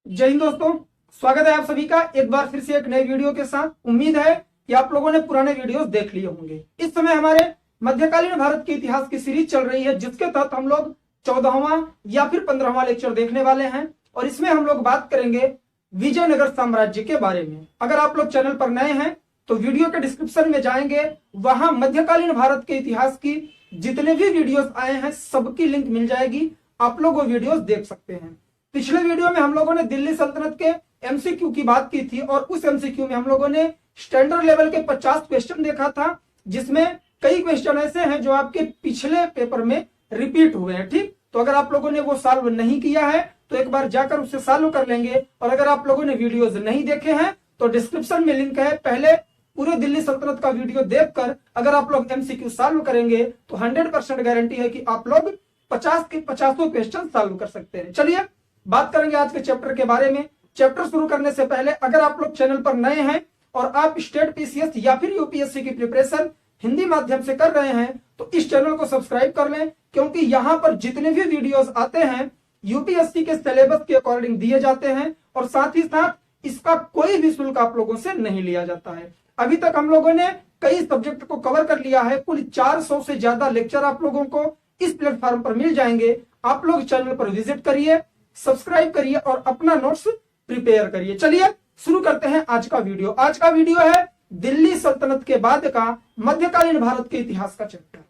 जय हिंद दोस्तों, स्वागत है आप सभी का एक बार फिर से एक नए वीडियो के साथ। उम्मीद है कि आप लोगों ने पुराने वीडियोस देख लिए होंगे। इस समय हमारे मध्यकालीन भारत के इतिहास की सीरीज चल रही है, जिसके तहत हम लोग 14वां या फिर 15वां लेक्चर देखने वाले हैं और इसमें हम लोग बात करेंगे विजयनगर साम्राज्य के बारे में। अगर आप लोग चैनल पर नए हैं तो वीडियो के डिस्क्रिप्शन में जाएंगे, वहां मध्यकालीन भारत के इतिहास की जितने भी वीडियोस आए हैं सबकी लिंक मिल जाएगी, आप लोग वो वीडियोस देख सकते हैं। पिछले वीडियो में हम लोगों ने दिल्ली सल्तनत के एमसीक्यू की बात की थी और उस एमसीक्यू में हम लोगों ने स्टैंडर्ड लेवल के 50 क्वेश्चन देखा था, जिसमें कई क्वेश्चन ऐसे हैं जो आपके पिछले पेपर में रिपीट हुए हैं। ठीक, तो अगर आप लोगों ने वो सॉल्व नहीं किया है तो एक बार जाकर उसे सॉल्व कर लेंगे। और अगर आप लोगों ने वीडियोस नहीं देखे हैं तो डिस्क्रिप्शन में लिंक है, पहले पूरे दिल्ली सल्तनत का वीडियो देखकर अगर आप लोग एमसीक्यू सॉल्व करेंगे तो 100% गारंटी है कि आप लोग 50 के 50 क्वेश्चन सॉल्व कर सकते हैं। चलिए बात करेंगे आज के चैप्टर के बारे में। चैप्टर शुरू करने से पहले अगर आप लोग चैनल पर नए हैं और आप स्टेट पीसीएस या फिर यूपीएससी की प्रिपरेशन हिंदी माध्यम से कर रहे हैं तो इस चैनल को सब्सक्राइब कर लें, क्योंकि यहाँ पर जितने भी वीडियोस आते हैं यूपीएससी के सिलेबस के अकॉर्डिंग दिए जाते हैं और साथ ही साथ इसका कोई भी शुल्क आप लोगों से नहीं लिया जाता है। अभी तक हम लोगों ने कई सब्जेक्ट को कवर कर लिया है, कुल 400 से ज्यादा लेक्चर आप लोगों को इस प्लेटफॉर्म पर मिल जाएंगे। आप लोग चैनल पर विजिट करिए, सब्सक्राइब करिए और अपना नोट्स प्रिपेयर करिए। चलिए शुरू करते हैं आज का वीडियो। आज का वीडियो है दिल्ली सल्तनत के बाद का मध्यकालीन भारत के इतिहास का चैप्टर।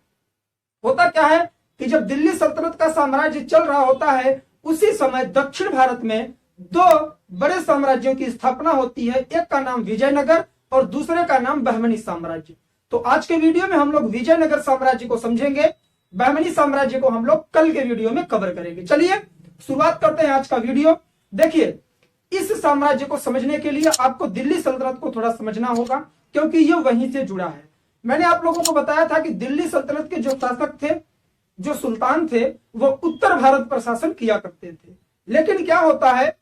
होता क्या है कि जब दिल्ली सल्तनत का साम्राज्य चल रहा होता है उसी समय दक्षिण भारत में दो बड़े साम्राज्यों की स्थापना होती है। एक का नाम विजयनगर और दूसरे का नाम बहमनी साम्राज्य। तो आज के वीडियो में हम लोग विजयनगर साम्राज्य को समझेंगे, बहमनी साम्राज्य को हम लोग कल के वीडियो में कवर करेंगे। चलिए शुरुआत करते हैं आज का वीडियो। देखिए, इस साम्राज्य को समझने के लिए आपको दिल्ली सल्तनत को थोड़ा समझना होगा, क्योंकि ये वहीं से जुड़ा है। मैंने आप लोगों को बताया था कि दिल्ली सल्तनत के जो शासक थे, जो सुल्तान थे, वो उत्तर भारत पर शासन किया करते थे। लेकिन क्या होता है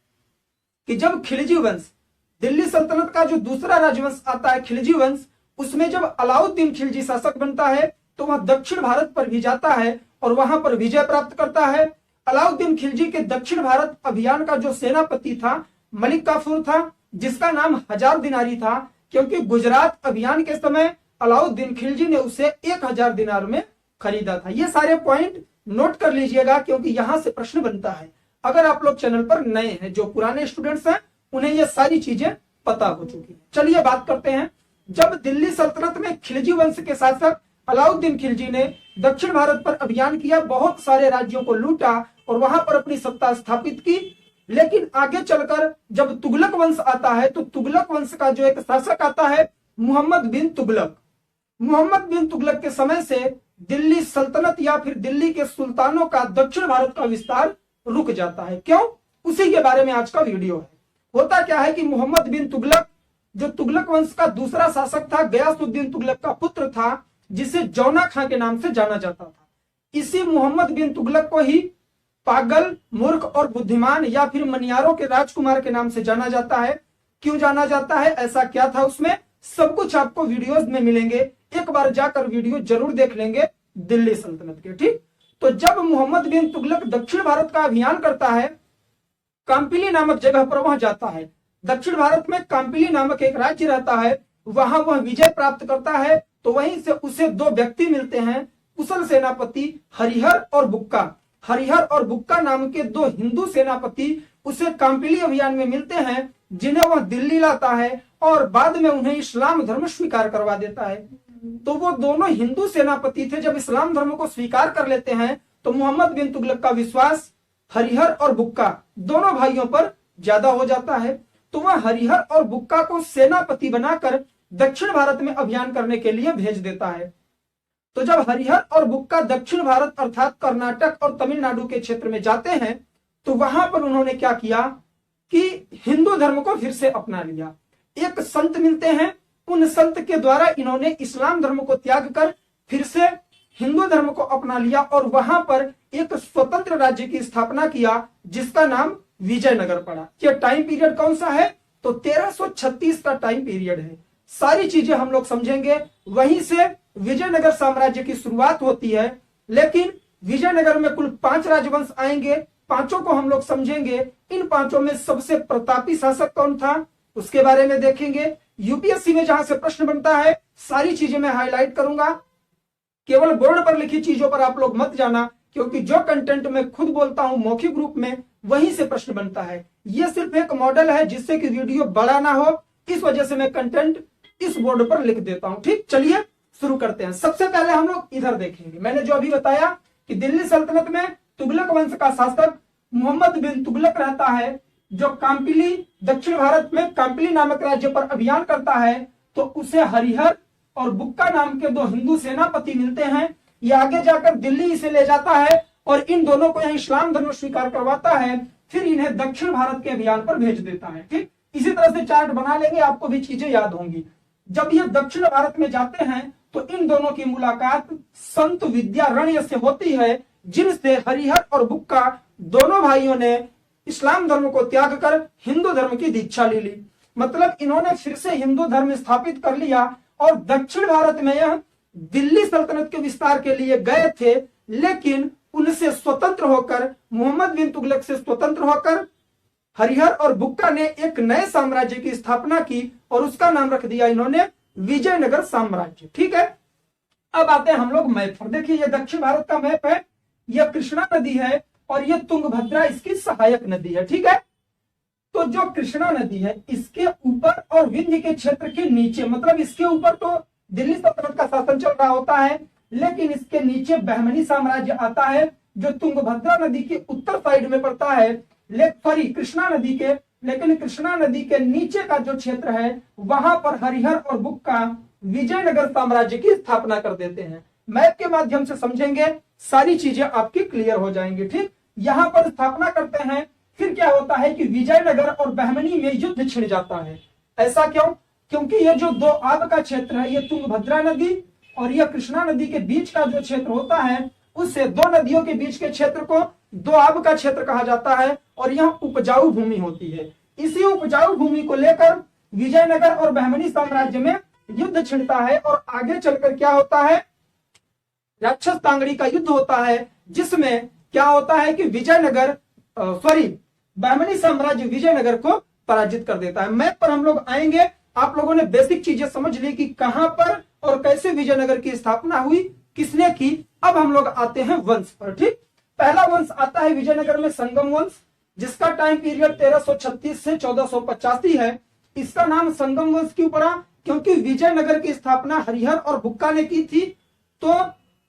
कि जब खिलजी वंश, दिल्ली सल्तनत का जो दूसरा राजवंश आता है खिलजी वंश, उसमें जब अलाउद्दीन खिलजी शासक बनता है तो वह दक्षिण भारत पर भी जाता है और वहां पर विजय प्राप्त करता है। अलाउद्दीन खिलजी के दक्षिण भारत अभियान का जो सेनापति था मलिक काफूर था, जिसका नाम 1000 दिनारी था, क्योंकि गुजरात अभियान के समय अलाउद्दीन खिलजी ने उसे 1000 दिनार में खरीदा था। ये सारे पॉइंट नोट कर लीजिएगा, क्योंकि यहां से प्रश्न बनता है। अगर आप लोग चैनल पर नए हैं, जो पुराने स्टूडेंट्स हैं उन्हें ये सारी चीजें पता हो चुकी है। चलिए बात करते हैं। जब दिल्ली सल्तनत में खिलजी वंश के शासक अलाउद्दीन खिलजी ने दक्षिण भारत पर अभियान किया, बहुत सारे राज्यों को लूटा और वहां पर अपनी सत्ता स्थापित की। लेकिन आगे चलकर जब तुगलक वंश आता है तो तुगलक वंश का जो एक शासक आता है मोहम्मद बिन तुगलक, मोहम्मद बिन तुगलक के समय से दिल्ली सल्तनत या फिर दिल्ली के सुल्तानों का दक्षिण भारत का विस्तार रुक जाता है। क्यों? उसी के बारे में आज का वीडियो है। होता क्या है कि मोहम्मद बिन तुगलक, जो तुगलक वंश का दूसरा शासक था, गयासुद्दीन तुगलक का पुत्र था, जिसे जौना खां के नाम से जाना जाता था। इसी मोहम्मद बिन तुगलक को ही पागल, मूर्ख और बुद्धिमान या फिर मनियारों के राजकुमार के नाम से जाना जाता है। क्यों जाना जाता है, ऐसा क्या था उसमें, सब कुछ आपको वीडियोस में मिलेंगे। एक बार जाकर वीडियो जरूर देख लेंगे दिल्ली सल्तनत के। ठीक, तो जब मोहम्मद बिन तुगलक दक्षिण भारत का अभियान करता है, काम्पिली नामक जगह पर वहां जाता है। दक्षिण भारत में काम्पिली नामक एक राज्य रहता है, वहां वह विजय प्राप्त करता है। तो वहीं से उसे दो व्यक्ति मिलते हैं, कुशल सेनापति हरिहर और बुक्का। हरिहर और बुक्का नाम के दो हिंदू सेनापति उसे काम्पिली अभियान में मिलते हैं, जिन्हें वह दिल्ली लाता है और बाद में उन्हें इस्लाम धर्म स्वीकार करवा देता है। तो वो दोनों हिंदू सेनापति थे, जब इस्लाम धर्म को स्वीकार कर लेते हैं तो मोहम्मद बिन तुगलक का विश्वास हरिहर और बुक्का दोनों भाइयों पर ज्यादा हो जाता है। तो वह हरिहर और बुक्का को सेनापति बनाकर दक्षिण भारत में अभियान करने के लिए भेज देता है। तो जब हरिहर और बुक्का दक्षिण भारत अर्थात कर्नाटक और तमिलनाडु के क्षेत्र में जाते हैं तो वहां पर उन्होंने क्या किया कि हिंदू धर्म को फिर से अपना लिया। एक संत मिलते हैं, उन संत के द्वारा इन्होंने इस्लाम धर्म को त्याग कर फिर से हिंदू धर्म को अपना लिया और वहां पर एक स्वतंत्र राज्य की स्थापना किया, जिसका नाम विजयनगर पड़ा। यह टाइम पीरियड कौन सा है, तो 1336 का टाइम पीरियड है। सारी चीजें हम लोग समझेंगे। वहीं से विजयनगर साम्राज्य की शुरुआत होती है। लेकिन विजयनगर में कुल 5 राजवंश आएंगे, पांचों को हम लोग समझेंगे। इन पांचों में सबसे प्रतापी शासक कौन था उसके बारे में देखेंगे। यूपीएससी में जहां से प्रश्न बनता है सारी चीजें मैं हाईलाइट करूंगा। केवल बोर्ड पर लिखी चीजों पर आप लोग मत जाना, क्योंकि जो कंटेंट मैं खुद बोलता हूं मौखिक रूप में वहीं से प्रश्न बनता है। यह सिर्फ एक मॉडल है जिससे कि वीडियो बड़ा ना हो, इस वजह से मैं कंटेंट इस बोर्ड पर लिख देता हूं। ठीक, चलिए शुरू करते हैं। सबसे पहले हम लोग इधर देखेंगे। मैंने जो अभी बताया कि दिल्ली सल्तनत में तुगलक वंश का शासक मोहम्मद बिन तुगलक रहता है, जो काम्पिली दक्षिण भारत में काम्पिली नामक राज्य पर अभियान करता है, तो उसे हरिहर और बुक्का नाम के दो हिंदू सेनापति मिलते हैं। ये आगे जाकर दिल्ली इसे ले जाता है और इन दोनों को यहाँ इस्लाम धर्म स्वीकार करवाता है, फिर इन्हें दक्षिण भारत के अभियान पर भेज देता है। ठीक, इसी तरह से चार्ट बना लेंगे, आपको भी चीजें याद होंगी। जब ये दक्षिण भारत में जाते हैं तो इन दोनों की मुलाकात संत विद्यारण्य से होती है, जिनसे हरिहर और बुक्का दोनों भाइयों ने इस्लाम धर्म को त्याग कर हिंदू धर्म की दीक्षा ले ली। मतलब इन्होंने फिर से हिंदू धर्म स्थापित कर लिया और दक्षिण भारत में यह दिल्ली सल्तनत के विस्तार के लिए गए थे, लेकिन उनसे स्वतंत्र होकर, मोहम्मद बिन तुगलक से स्वतंत्र होकर हरिहर और बुक्का ने एक नए साम्राज्य की स्थापना की और उसका नाम रख दिया इन्होंने विजयनगर साम्राज्य। ठीक है, अब आते हैं हम लोग मैप पर। देखिए ये दक्षिण भारत का मैप है, यह कृष्णा नदी है और यह तुंगभद्रा इसकी सहायक नदी है। ठीक है, तो जो कृष्णा नदी है इसके ऊपर और विंध्य के क्षेत्र के नीचे, मतलब इसके ऊपर तो दिल्ली सल्तनत का शासन चल रहा होता है, लेकिन इसके नीचे बहमनी साम्राज्य आता है जो तुंगभद्रा नदी के उत्तर साइड में पड़ता है, कृष्णा नदी के, लेकिन कृष्णा नदी के नीचे का जो क्षेत्र है वहां पर हरिहर और बुक्का विजयनगर साम्राज्य की स्थापना कर देते हैं। मैप के माध्यम से समझेंगे, सारी चीजें आपकी क्लियर हो जाएंगी। ठीक, यहाँ पर स्थापना करते हैं, फिर क्या होता है कि विजयनगर और बहमनी में युद्ध छिड़ जाता है। ऐसा क्यों? क्योंकि ये जो दो आब का क्षेत्र है, ये तुंगभद्रा नदी और यह कृष्णा नदी के बीच का जो क्षेत्र होता है, उससे दो नदियों के बीच के क्षेत्र को दो आब का क्षेत्र कहा जाता है और यहाँ उपजाऊ भूमि होती है। इसी उपजाऊ भूमि को लेकर विजयनगर और बहमनी साम्राज्य में युद्ध छिड़ता है और आगे चलकर क्या होता है, राक्षस तांगड़ी का युद्ध होता है, जिसमें क्या होता है कि बहमनी साम्राज्य विजयनगर को पराजित कर देता है। मैप पर हम लोग आएंगे, आप लोगों ने बेसिक चीजें समझ ली कि कहां पर और कैसे विजयनगर की स्थापना हुई, किसने की। अब हम लोग आते हैं वंश पर। ठीक, पहला वंश आता है विजयनगर में संगम वंश, जिसका टाइम पीरियड 1336 से 1485 है। इसका नाम संगम वंश क्यों पड़ा? क्योंकि विजयनगर की स्थापना हरिहर और बुक्का ने की थी, तो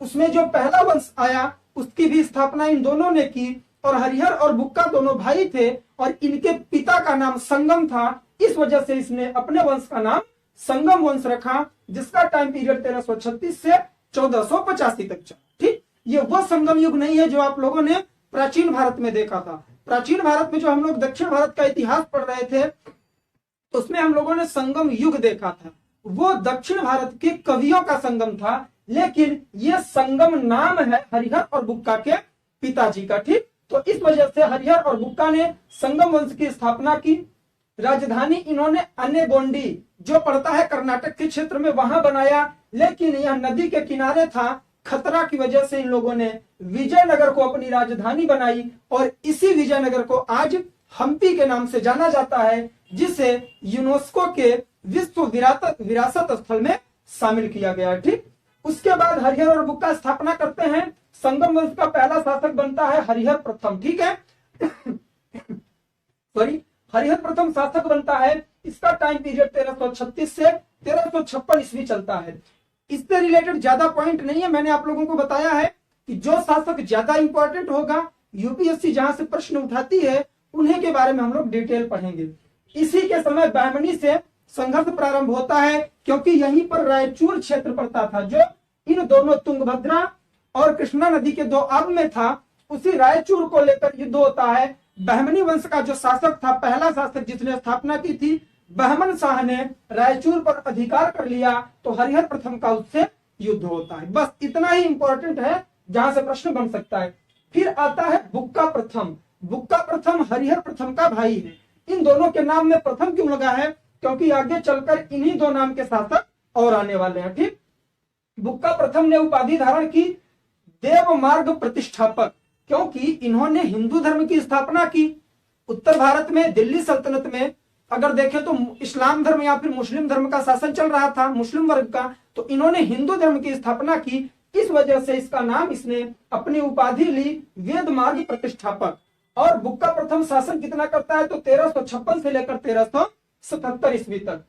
उसमें जो पहला वंश आया उसकी भी स्थापना इन दोनों ने की, और हरिहर और बुक्का दोनों भाई थे और इनके पिता का नाम संगम था, इस वजह से इसने अपने वंश का नाम संगम वंश रखा, जिसका टाइम पीरियड 1336 से 1485 तक चला। ठीक, ये वो संगम युग नहीं है जो आप लोगों ने प्राचीन भारत में देखा था। प्राचीन भारत में जो हम लोग दक्षिण भारत का इतिहास पढ़ रहे थे, तो उसमें हम लोगों ने संगम युग देखा था, वो दक्षिण भारत के कवियों का संगम था, लेकिन ये संगम नाम है हरिहर और बुक्का के पिताजी का। ठीक, तो इस वजह से हरिहर और बुक्का ने संगम वंश की स्थापना की। राजधानी इन्होंने अनेगोंडी, जो पड़ता है कर्नाटक के क्षेत्र में, वहां बनाया, लेकिन यह नदी के किनारे था, खतरा की वजह से इन लोगों ने विजयनगर को अपनी राजधानी बनाई और इसी विजयनगर को आज हम्पी के नाम से जाना जाता है, जिसे यूनेस्को के विश्व विरासत स्थल में शामिल किया गया। ठीक, उसके बाद हरिहर और बुक्का स्थापना करते हैं। संगम वंश का पहला शासक बनता है हरिहर प्रथम। ठीक है हरिहर प्रथम शासक बनता है। इसका टाइम पीरियड 1336 से 1356 ईस्वी चलता है। इससे रिलेटेड ज्यादा पॉइंट नहीं है, मैंने आप लोगों को बताया है कि जो शासक ज्यादा इंपॉर्टेंट होगा, यूपीएससी जहां से प्रश्न उठाती है, उन्हीं के बारे में हम लोग डिटेल पढ़ेंगे। इसी के समय बहमनी से संघर्ष प्रारंभ होता है, क्योंकि यहीं पर रायचूर क्षेत्र पड़ता था, जो इन दोनों तुंगभद्रा और कृष्णा नदी के दो आब में था। उसी रायचूर को लेकर युद्ध होता है। बहमनी वंश का जो शासक था, पहला शासक जिसने स्थापना की थी, बहमन शाह ने रायचूर पर अधिकार कर लिया, तो हरिहर प्रथम का उससे युद्ध होता है। बस इतना ही इंपॉर्टेंट है जहां से प्रश्न बन सकता है। फिर आता है बुक्का प्रथम। बुक्का प्रथम हरिहर प्रथम का भाई है। इन दोनों के नाम में प्रथम क्यों लगा है? क्योंकि आगे चलकर इन्हीं दो नाम के शासक और आने वाले हैं। ठीक, बुक्का प्रथम ने उपाधि धारण की देव मार्ग प्रतिष्ठापक। क्योंकि इन्होंने हिंदू धर्म की स्थापना की। उत्तर भारत में दिल्ली सल्तनत में अगर देखें तो इस्लाम धर्म या फिर मुस्लिम धर्म का शासन चल रहा था, मुस्लिम वर्ग का, तो इन्होंने हिंदू धर्म की स्थापना की। इस वजह से इसका नाम, इसने अपनी उपाधि ली वेद मार्ग प्रतिष्ठापक। और बुक का प्रथम शासन कितना करता है तो 1356 से लेकर 1377 ईस्वी तक।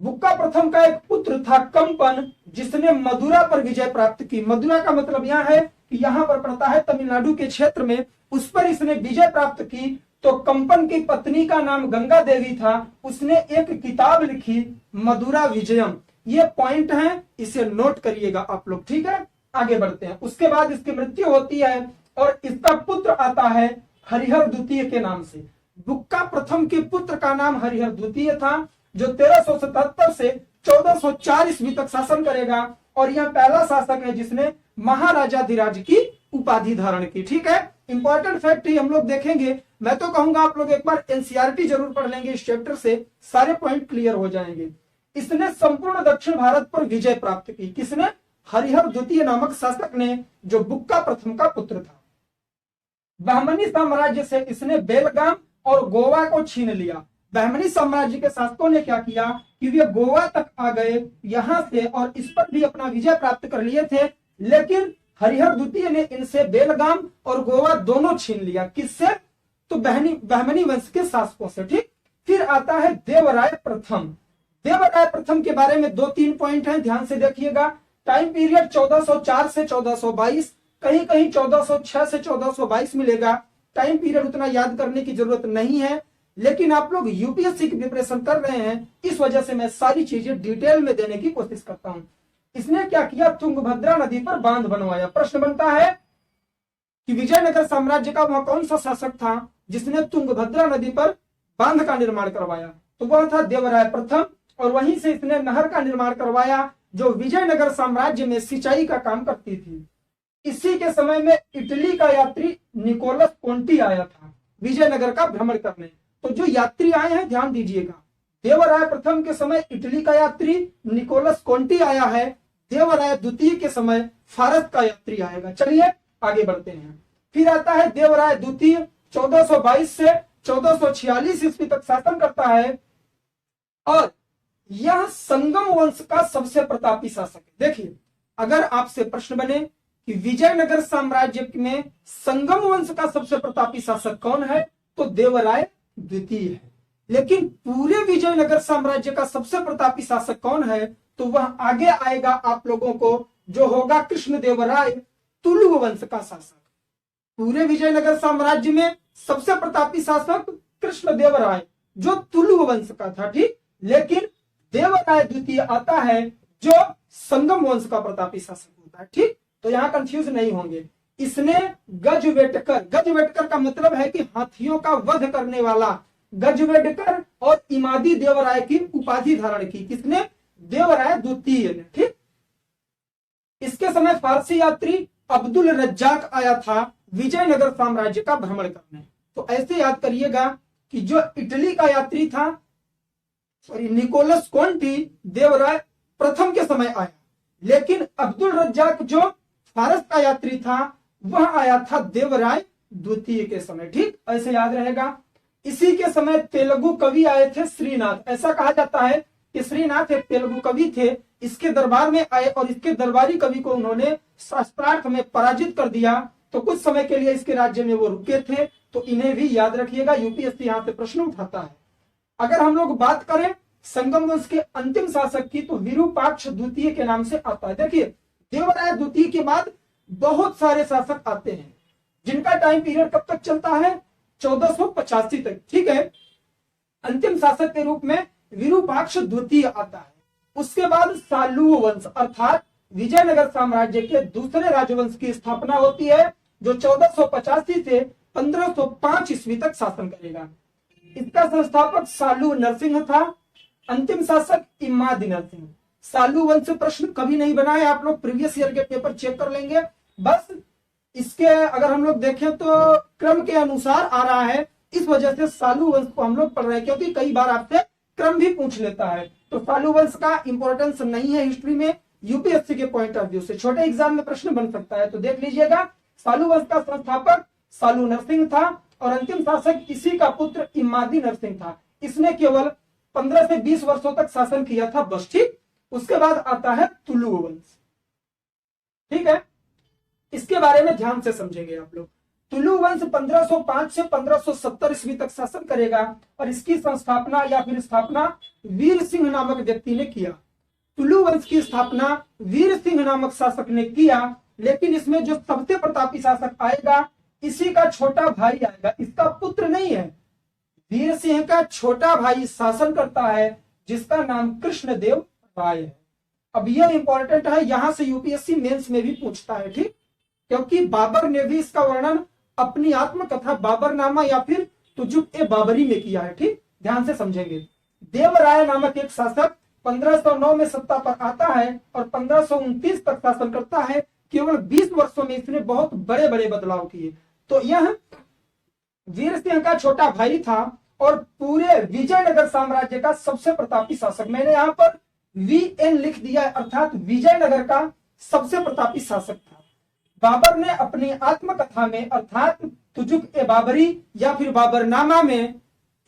बुक का प्रथम का एक पुत्र था कंपन, जिसने मदुरा पर विजय प्राप्त की। मदुरा का मतलब यह है कि यहाँ पर पड़ता है तमिलनाडु के क्षेत्र में, उस पर इसने विजय प्राप्त की। तो कंपन की पत्नी का नाम गंगा देवी था, उसने एक किताब लिखी मदुरा विजयम। ये पॉइंट है, इसे नोट करिएगा आप लोग, ठीक है। आगे बढ़ते हैं। उसके बाद इसकी मृत्यु होती है और इसका पुत्र आता है हरिहर द्वितीय के नाम से। बुक्का प्रथम के पुत्र का नाम हरिहर द्वितीय था, जो 1377 से 1404 ईस्वी तक शासन करेगा। और यह पहला शासक है जिसने महाराजाधिराज की उपाधि धारण की, ठीक है। इंपॉर्टेंट फैक्ट ही हम लोग देखेंगे। मैं तो कहूंगा आप लोग एक बार एनसीईआरटी जरूर पढ़ लेंगे, इस चैप्टर से सारे पॉइंट क्लियर हो जाएंगे। इसने संपूर्ण दक्षिण भारत पर विजय प्राप्त की। किसने? हरिहर द्वितीय नामक शासक ने, जो बुक्का प्रथम का पुत्र था। बहमनी साम्राज्य से इसने बेलगाम और गोवा को छीन लिया। बहमनी साम्राज्य के शासकों ने क्या किया कि वे गोवा तक आ गए यहां से और इस पर भी अपना विजय प्राप्त कर लिए थे, लेकिन हरिहर द्वितीय ने इनसे बेलगाम और गोवा दोनों छीन लिया। किससे? तो बहमनी वंश के शासकों से, ठीक। फिर आता है देवराय प्रथम। देवराय प्रथम के बारे में 2-3 पॉइंट हैं, ध्यान से देखिएगा। टाइम पीरियड 1404 से 1422, कहीं कहीं 1406 से 1422 मिलेगा। टाइम पीरियड उतना याद करने की जरूरत नहीं है, लेकिन आप लोग यूपीएससी की प्रिपरेशन कर रहे हैं, इस वजह से मैं सारी चीजें डिटेल में देने की कोशिश करता हूं। इसने क्या किया? तुंगभद्रा नदी पर बांध बनवाया। प्रश्न बनता है कि विजयनगर साम्राज्य का वह कौन सा शासक था जिसने तुंगभद्रा नदी पर बांध का निर्माण करवाया? तो वह था देवराय प्रथम, और वहीं से इसने नहर का निर्माण करवाया जो विजयनगर साम्राज्य में सिंचाई का काम करती थी। इसी के समय में इटली का यात्री निकोलस कोंटी आया था विजयनगर का भ्रमण करने। तो जो यात्री आए हैं ध्यान दीजिएगा, देवराय प्रथम के समय इटली का यात्री निकोलस कोंटी आया है, देवराय द्वितीय के समय फारस का यात्री आएगा। चलिए आगे बढ़ते हैं। फिर आता है देवराय द्वितीय, 1422 से 1446 ईस्वी तक शासन करता है, और यह संगम वंश का सबसे प्रतापी शासक है। देखिए, अगर आपसे प्रश्न बने कि विजयनगर साम्राज्य में संगम वंश का सबसे प्रतापी शासक कौन है, तो देवराय द्वितीय है। लेकिन पूरे विजयनगर साम्राज्य का सबसे प्रतापी शासक कौन है, तो वह आगे आएगा आप लोगों को, जो होगा कृष्णदेवराय, तुलुव वंश का शासक। पूरे विजयनगर साम्राज्य में सबसे प्रतापी शासक कृष्णदेवराय, जो तुलुव वंश का था, ठीक। लेकिन देवराय द्वितीय आता है जो संगम वंश का प्रतापी शासक होता है, ठीक। तो यहां कंफ्यूज नहीं होंगे। इसने गजवेटकर का मतलब है कि हाथियों का वध करने वाला, गजवेटकर और इमादी देवराय की उपाधि धारण की। किसने? देवराय द्वितीय ने, ठीक। इसके समय फारसी यात्री अब्दुल रज्जाक आया था विजयनगर साम्राज्य का भ्रमण करने। तो ऐसे याद करिएगा कि जो इटली का यात्री था, निकोलस कोंटी, देवराय प्रथम के समय आया, लेकिन अब्दुल रज्जाक जो फारस का यात्री था वह आया था देवराय द्वितीय के समय, ठीक। ऐसे याद रहेगा। इसी के समय तेलुगु कवि आए थे श्रीनाथ। ऐसा कहा जाता है कि श्रीनाथ एक तेलुगु कवि थे, इसके दरबार में आए और इसके दरबारी कवि को उन्होंने शास्त्रार्थ में पराजित कर दिया। तो कुछ समय के लिए इसके राज्य में वो रुके थे, तो इन्हें भी याद रखिएगा, यूपीएससी यहाँ से प्रश्न उठाता है। अगर हम लोग बात करें संगम वंश के अंतिम शासक की, तो विरूपाक्ष द्वितीय के नाम से आता है। देखिए, देवराय द्वितीय के बाद बहुत सारे शासक आते हैं जिनका टाइम पीरियड कब तक चलता है? 1485 तक, ठीक है। अंतिम शासक के रूप में विरूपाक्ष द्वितीय आता है। उसके बाद सालुव वंश अर्थात विजयनगर साम्राज्य के दूसरे राजवंश की स्थापना होती है, जो 1485 से 1505 ईस्वी तक शासन करेगा। इसका संस्थापक सालू नरसिंह था, अंतिम शासक इमादी नरसिंह। सालू वंश प्रश्न कभी नहीं बना है, आप लोग प्रीवियस ईयर के पेपर चेक कर लेंगे। बस इसके अगर हम लोग देखें तो क्रम के अनुसार आ रहा है, इस वजह से सालू वंश को हम लोग पढ़ रहे हैं, क्योंकि कई बार आपसे क्रम भी पूछ लेता है। तो सालू वंश का इंपॉर्टेंस नहीं है हिस्ट्री में, यूपीएससी के पॉइंट ऑफ व्यू से छोटे एग्जाम में प्रश्न बन सकता है, तो देख लीजिएगा। सालू वंश का संस्थापक सालू नरसिंह था और अंतिम शासक इसी का पुत्र इमादी नरसिंह था। इसने केवल 15 से 20 वर्षों तक शासन किया था बस। ठीक, उसके बाद आता है तुलु वंश। ठीक है, इसके बारे में ध्यान से समझेंगे आप लोग। तुलु वंश 1505 से 1570 ईस्वी तक शासन करेगा और इसकी संस्थापना या फिर स्थापना वीर सिंह नामक व्यक्ति ने किया। तुलु वंश की स्थापना वीर सिंह नामक शासक ने किया, लेकिन इसमें जो सबसे प्रतापी शासक आएगा इसी का छोटा भाई आएगा, इसका पुत्र नहीं है। वीर सिंह का छोटा भाई शासन करता है जिसका नाम कृष्णदेव राय है। अब यह इंपॉर्टेंट है, यहां से यूपीएससी मेंस में भी पूछता है। ठीक, क्योंकि बाबर ने भी इसका वर्णन अपनी आत्मकथा बाबरनामा या फिर तुजुक-ए-बाबरी में किया है। ठीक, ध्यान से समझेंगे। देवराय नामक एक शासक 1509 में सत्ता पर आता है और 1529 तक शासन करता है। केवल 20 वर्षों में इसने बहुत बड़े बड़े बदलाव किए। तो यह वीर सिंह का छोटा भाई था और पूरे विजयनगर साम्राज्य का सबसे प्रतापी शासक। मैंने यहाँ पर VN लिख दिया, अर्थात विजयनगर का सबसे प्रतापी शासक था। बाबर ने अपनी आत्मकथा में अर्थात तुजुक-ए-बाबरी या फिर बाबरनामा में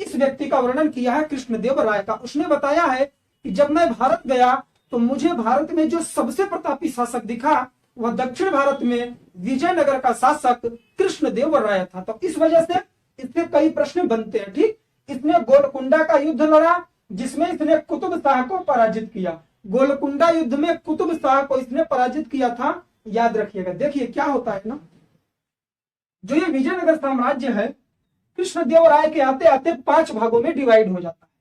इस व्यक्ति का वर्णन किया है कृष्णदेव राय का। उसने बताया है कि जब मैं भारत गया तो मुझे भारत में जो सबसे प्रतापी शासक दिखा वह दक्षिण भारत में विजयनगर का शासक कृष्णदेव राय था। तो इस वजह से इससे कई प्रश्न बनते हैं। ठीक, इसने गोलकुंडा का युद्ध लड़ा जिसमें इसने कुतुब शाह को पराजित किया। गोलकुंडा युद्ध में कुतुब शाह को इसने पराजित किया था, याद रखिएगा। देखिए क्या होता है ना, जो ये विजयनगर साम्राज्य है कृष्णदेव राय के आते आते 5 भागों में डिवाइड हो जाता है।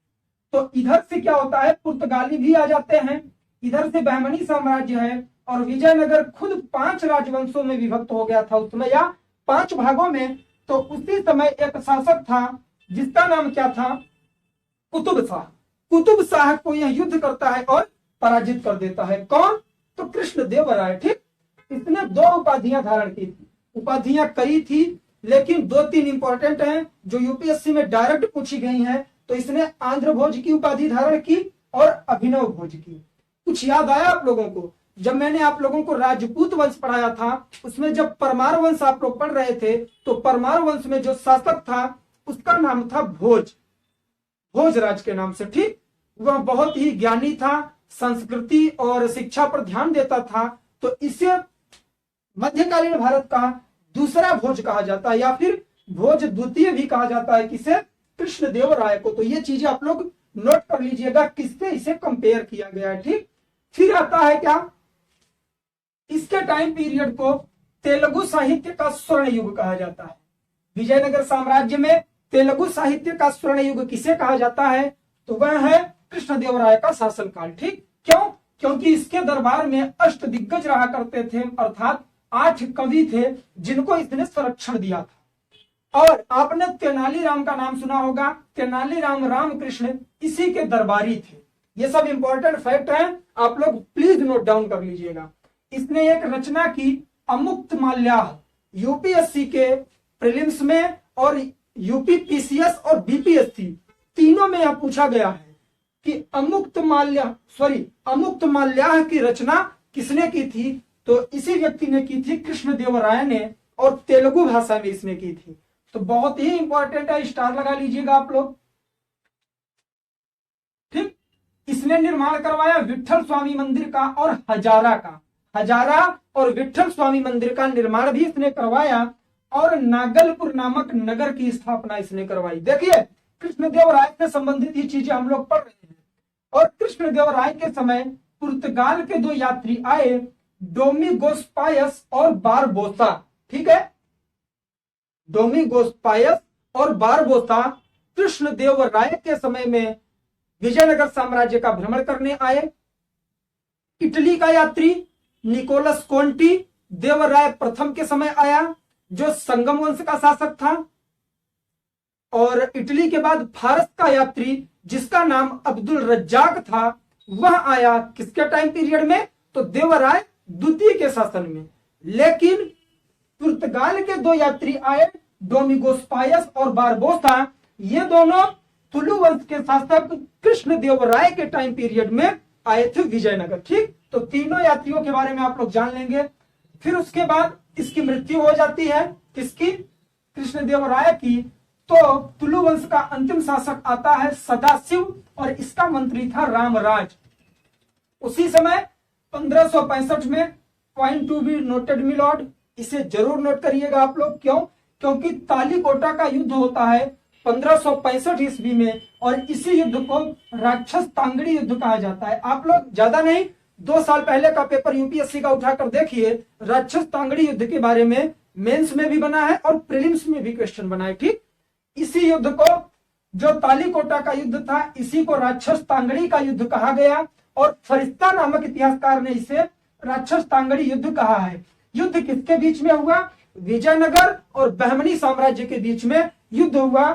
तो इधर से क्या होता है, पुर्तगाली भी आ जाते हैं, इधर से बहमनी साम्राज्य है और विजयनगर खुद 5 राजवंशों में विभक्त हो गया था उस समय, या 5 भागों में। तो उसी समय एक शासक था जिसका नाम क्या था, कुतुब शाह। कुतुब शाह को यह युद्ध करता है और पराजित कर देता है। कौन, तो कृष्णदेव राय। ठीक, इसने 2 उपाधियां धारण की थी। उपाधियां कई थी लेकिन 2-3 इंपॉर्टेंट हैं जो यूपीएससी में डायरेक्ट पूछी गई हैं। तो इसने आंध्र भोज की उपाधि धारण की और अभिनव भोज की। कुछ याद आया आप लोगों को? जब मैंने आप लोगों को राजपूत वंश पढ़ाया था उसमें जब परमार वंश आप लोग पढ़ रहे थे तो परमार वंश में जो शासक था उसका नाम था भोज, भोजराज के नाम से। ठीक, वह बहुत ही ज्ञानी था, संस्कृति और शिक्षा पर ध्यान देता था। तो इसे मध्यकालीन भारत का दूसरा भोज कहा जाता है या फिर भोज द्वितीय भी कहा जाता है। किसे, कृष्णदेव राय को। तो ये चीजें आप लोग नोट कर लीजिएगा किससे इसे कंपेयर किया गया है। ठीक, फिर आता है क्या, इसके टाइम पीरियड को तेलुगु साहित्य का स्वर्ण युग कहा जाता है। विजयनगर साम्राज्य में तेलुगु साहित्य का स्वर्ण युग किसे कहा जाता है, तो वह है कृष्णदेव राय का शासनकाल। ठीक, क्यों, क्योंकि इसके दरबार में अष्टदिग्गज रहा करते थे, अर्थात 8 कवि थे जिनको इसने संरक्षण दिया था। और आपने तेनालीराम का नाम सुना होगा, तेनालीराम रामकृष्ण इसी के दरबारी थे। ये सब इंपॉर्टेंट फैक्ट हैं, आप लोग प्लीज नोट डाउन कर लीजिएगा। इसने एक रचना की अमुक्त माल्याह, यूपीएससी के प्रीलिम्स में और यूपी पीसीएस और बीपीएससी तीनों में यह पूछा गया है कि अमुक्त माल्याह की रचना किसने की थी, तो इसी व्यक्ति ने की थी, कृष्णदेव राय ने, और तेलुगु भाषा में इसने की थी। तो बहुत ही इंपॉर्टेंट है, स्टार लगा लीजिएगा आप लोग। ठीक, इसने निर्माण करवाया विठल स्वामी मंदिर का और हजारा का। हजारा और विठल स्वामी मंदिर का निर्माण भी इसने करवाया और नागलपुर नामक नगर की स्थापना इसने करवाई। देखिए कृष्णदेव राय से संबंधित ये चीजें हम लोग पढ़ रहे हैं। और कृष्णदेव राय के समय पुर्तगाल के 2 यात्री आए, डोमिगोस पायस और बारबोसा। ठीक है, डोमिगोस पायस और बारबोसा कृष्णदेव राय के समय में विजयनगर साम्राज्य का भ्रमण करने आए। इटली का यात्री निकोलस कोंटी देवराय प्रथम के समय आया, जो संगम वंश का शासक था। और इटली के बाद फारस का यात्री जिसका नाम अब्दुल रज्जाक था, वह आया किसके टाइम पीरियड में, तो देवराय द्वितीय के शासन में। लेकिन पुर्तगाल के 2 यात्री आए, डोमिगोस पायस और बारबोसा, ये दोनों तुलु वंश के शासक कृष्णदेव राय के टाइम पीरियड में आए थे विजयनगर। ठीक, तो तीनों यात्रियों के बारे में आप लोग जान लेंगे। फिर उसके बाद इसकी मृत्यु हो जाती है, किसकी, कृष्णदेव राय की, तो तुलु वंश का अंतिम शासक आता है सदाशिव और इसका मंत्री था रामराज। उसी समय 1565 में, point to be noted me Lord, इसे जरूर नोट करिएगा आप लोग। क्यों? क्योंकि तालीकोटा का युद्ध होता है 1565 ईस्वी में, और इसी युद्ध को राक्षस तांगड़ी युद्ध कहा जाता है। आप लोग ज्यादा नहीं, 2 साल पहले का पेपर यूपीएससी का उठाकर देखिए, राक्षस तांगड़ी युद्ध के बारे में मेंस में भी बना है और प्रीलिम्स में भी क्वेश्चन बना है। ठीक, इसी युद्ध को, जो तालीकोटा का युद्ध था, इसी को राक्षस तांगड़ी का युद्ध कहा गया, और फरिश्ता नामक इतिहासकार ने इसे राक्षस तांगड़ी युद्ध कहा है। युद्ध किसके बीच में हुआ? विजयनगर और बहमनी साम्राज्य के बीच में युद्ध हुआ,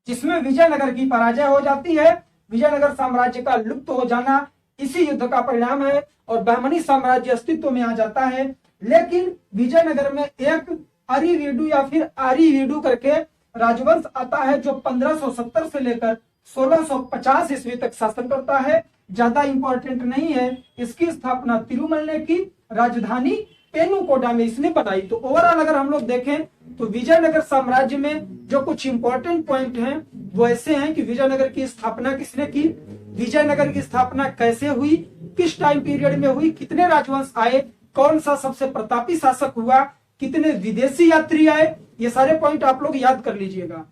जिसमें विजयनगर की पराजय हो जाती है। विजयनगर साम्राज्य का लुप्त हो जाना इसी युद्ध का परिणाम है, और बहमनी साम्राज्य अस्तित्व में आ जाता है। लेकिन विजयनगर में एक अरिवीडू या फिर आरिवीडू करके राजवंश आता है, जो 1570 से लेकर 1650 ईस्वी तक शासन करता है। ज्यादा इंपॉर्टेंट नहीं है। इसकी स्थापना तिरुमल ने की, राजधानी पेनुकोटा में इसने बनाई। तो ओवरऑल अगर हम लोग देखें तो विजयनगर साम्राज्य में जो कुछ इंपॉर्टेंट पॉइंट हैं वो ऐसे हैं कि विजयनगर की स्थापना किसने की, विजयनगर की स्थापना कैसे हुई, किस टाइम पीरियड में हुई, कितने राजवंश आए, कौन सा सबसे प्रतापी शासक हुआ, कितने विदेशी यात्री आए, ये सारे पॉइंट आप लोग याद कर लीजिएगा।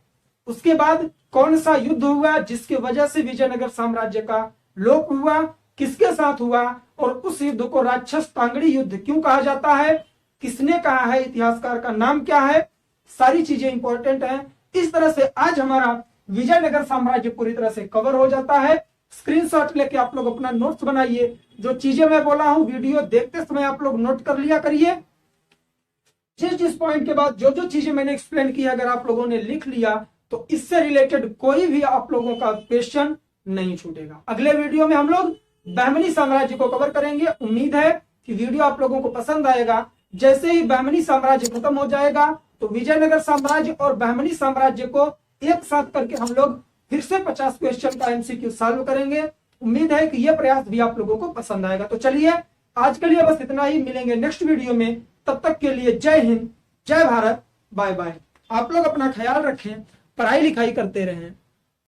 उसके बाद कौन सा युद्ध हुआ जिसकी वजह से विजयनगर साम्राज्य का लोप हुआ, किसके साथ हुआ, और उस युद्ध को राक्षस तांगड़ी युद्ध क्यों कहा जाता है, किसने कहा है, इतिहासकार का नाम क्या है, सारी चीजें इंपॉर्टेंट हैं। इस तरह से आज हमारा विजयनगर साम्राज्य पूरी तरह से कवर हो जाता है। स्क्रीनशॉट लेके आप लोग अपना नोट्स बनाइए। जो चीजें मैं बोला हूं वीडियो देखते समय आप लोग नोट कर लिया करिए। जिस पॉइंट के बाद जो जो चीजें मैंने एक्सप्लेन की, अगर आप लोगों ने लिख लिया तो इससे रिलेटेड कोई भी आप लोगों का क्वेश्चन नहीं छूटेगा। अगले वीडियो में हम लोग बहमनी साम्राज्य को कवर करेंगे। उम्मीद है कि वीडियो आप लोगों को पसंद आएगा। जैसे ही बहमनी साम्राज्य खत्म हो जाएगा तो विजयनगर साम्राज्य और बहमनी साम्राज्य को एक साथ करके हम लोग फिर से 50 क्वेश्चन का एमसीक्यू सॉल्व करेंगे। उम्मीद है कि यह प्रयास भी आप लोगों को पसंद आएगा। तो चलिए आज के लिए बस इतना ही, मिलेंगे नेक्स्ट वीडियो में। तब तक के लिए जय हिंद, जय भारत, बाय बाय। आप लोग अपना ख्याल रखें, पढ़ाई लिखाई करते रहें।